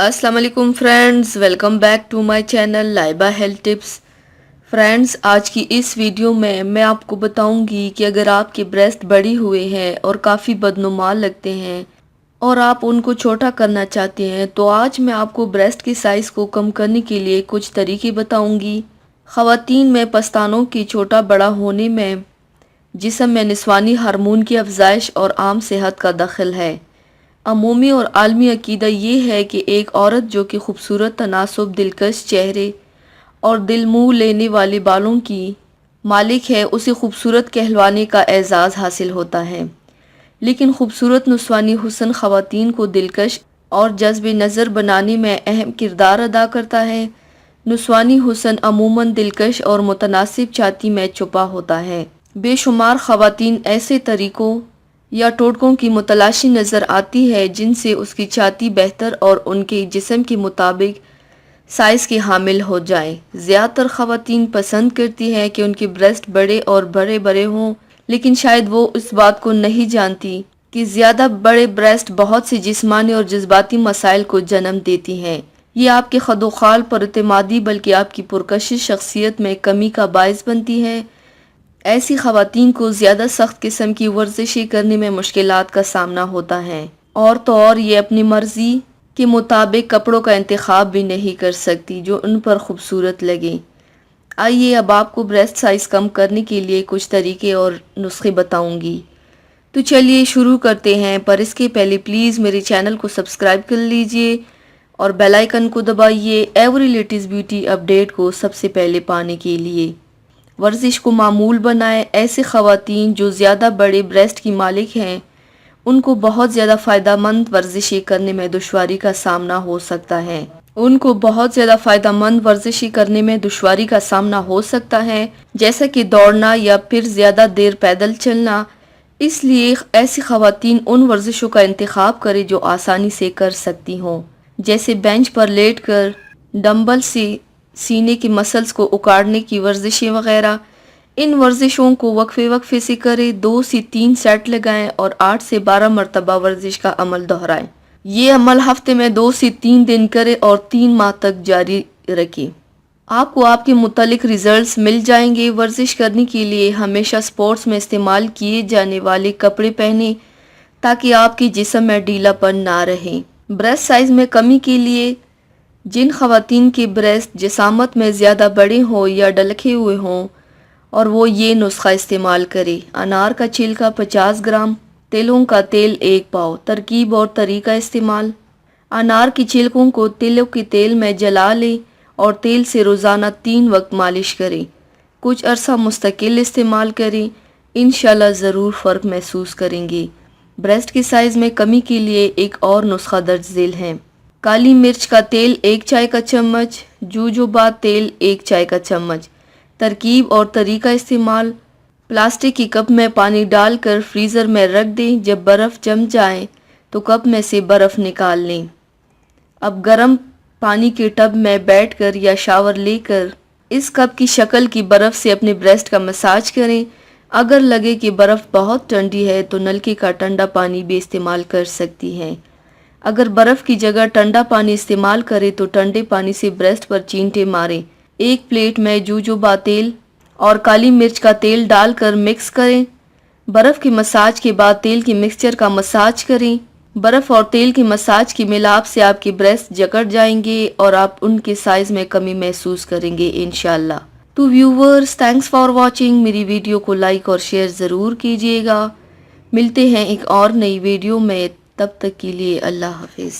अस्सलाम वालेकुम friends, welcome back to my channel Laiba health tips. Friends, आज की इस वीडियो में मैं आपको बताऊंगी कि अगर आपके ब्रेस्ट बड़ी हुए हैं और काफ़ी बदनुमा लगते हैं और आप उनको छोटा करना चाहते हैं तो आज मैं आपको ब्रेस्ट की साइज़ को कम करने के लिए कुछ तरीके बताऊंगी। ख़वातीन में पस्तानों की छोटा बड़ा होने में जिस्म में निस्वानी हार्मोन की अफजाइश और आम सेहत का दखल है। अमूमी और आलमी अकीदा ये है कि एक औरत जो कि खूबसूरत तनासब दिलकश चेहरे और दिल मुँह लेने वाले बालों की मालिक है उसे खूबसूरत कहलवाने का एजाज़ हासिल होता है। लेकिन खूबसूरत नुस्वानी हुस्न ख़वातीन को दिलकश और जज्ब नज़र बनाने में अहम किरदार अदा करता है। नुस्वानी हुस्न अमूमन दिलकश और मुतनासिब छाती में छुपा होता है। बेशुमार ख़वातीन ऐसे तरीक़ों या टोटकों की मुतलाशी नज़र आती है जिनसे उसकी छाती बेहतर और उनके जिस्म के मुताबिक साइज़ की हामिल हो जाए। ज़्यादातर ख़वातीन पसंद करती हैं कि उनके ब्रेस्ट बड़े और बड़े बड़े हों, लेकिन शायद वो इस बात को नहीं जानती कि ज़्यादा बड़े ब्रेस्ट बहुत से जिस्मानी और जज्बाती मसाइल को जन्म देती हैं। ये आपके खदोखाल पर एतमादी बल्कि आपकी पुरकशिश शख्सियत में कमी का बायस बनती है। ऐसी ख़वातीन को ज़्यादा सख्त किस्म की वर्जिशें करने में मुश्किलात का सामना होता है और तो और ये अपनी मर्ज़ी के मुताबिक कपड़ों का इंतखाब भी नहीं कर सकती जो उन पर खूबसूरत लगे। आइए अब आपको ब्रेस्ट साइज़ कम करने के लिए कुछ तरीके और नुस्खे बताऊंगी। तो चलिए शुरू करते हैं, पर इसके पहले प्लीज़ मेरे चैनल को सब्सक्राइब कर लीजिए और बेल आइकन को दबाइए एवरी लेटेस्ट ब्यूटी अपडेट को सबसे पहले पाने के लिए। वर्जिश को मामूल बनाएं। ऐसे ख़वातीन जो ज़्यादा बड़े ब्रेस्ट की मालिक हैं उनको बहुत ज़्यादा फ़ायदेमंद वर्जिशें करने में दुश्वारी का सामना हो सकता है। जैसा कि दौड़ना या फिर ज़्यादा देर पैदल चलना। इसलिए ऐसी ख़वातीन उन वर्जिशों का इंतखाब करें जो आसानी से कर सकती हों, जैसे बेंच पर लेटकर डंबल से सीने की मसल्स को उखाड़ने की वर्जिशें वगैरह। इन वर्जिशों को वक्फे से करें, 2 से 3 सेट लगाएं और 8 से 12 मरतबा वर्जिश का अमल दोहराएं। ये अमल हफ्ते में 2 से 3 दिन करें और 3 माह तक जारी रखें। आपको आपके मुतल्लिक रिजल्ट्स मिल जाएंगे। वर्जिश करने के लिए हमेशा स्पोर्ट्स में इस्तेमाल किए जाने वाले कपड़े पहने ताकि आपके जिस्म में ढीलापन ना रहे। ब्रेस्ट साइज़ में कमी के लिए जिन ख़वातीन के ब्रेस्ट जिसामत में ज़्यादा बड़े हों या डलखे हुए हों और वो ये नुस्खा इस्तेमाल करे। अनार का छिलका 50 ग्राम, तिलों का तेल 1 पाव। तरकीब और तरीका इस्तेमाल। अनार के छिलकों को तिलों के तेल में जला लें और तेल से रोज़ाना 3 वक्त मालिश करें। कुछ अरसा मुस्तकिल इस्तेमाल करें, इंशाल्लाह ज़रूर फ़र्क महसूस करेंगे। ब्रेस्ट के साइज़ में कमी के लिए एक और नुस्खा दर्ज झेल है। काली मिर्च का तेल 1 चाय का चम्मच, जूजोबा तेल 1 चाय का चम्मच। तरकीब और तरीका इस्तेमाल। प्लास्टिक की कप में पानी डालकर फ्रीज़र में रख दें। जब बर्फ़ जम जाए तो कप में से बर्फ़ निकाल लें। अब गर्म पानी के टब में बैठकर या शावर लेकर इस कप की शक्ल की बर्फ़ से अपने ब्रेस्ट का मसाज करें। अगर लगे कि बर्फ़ बहुत ठंडी है तो नलके का ठंडा पानी भी इस्तेमाल कर सकती हैं। अगर बर्फ़ की जगह ठंडा पानी इस्तेमाल करें तो ठंडे पानी से ब्रेस्ट पर चींटे मारें। एक प्लेट में जूजोबा तेल और काली मिर्च का तेल डालकर मिक्स करें। बर्फ़ के मसाज के बाद तेल के मिक्सचर का मसाज करें। बर्फ़ और तेल के मसाज की मिलाप से आपके ब्रेस्ट जकड़ जाएंगे और आप उनके साइज़ में कमी महसूस करेंगे इंशाल्लाह। तो व्यूवर्स, थैंक्स फॉर वॉचिंग। मेरी वीडियो को लाइक और शेयर ज़रूर कीजिएगा। मिलते हैं एक और नई वीडियो में, तब तक के लिए अल्लाह हाफिज़।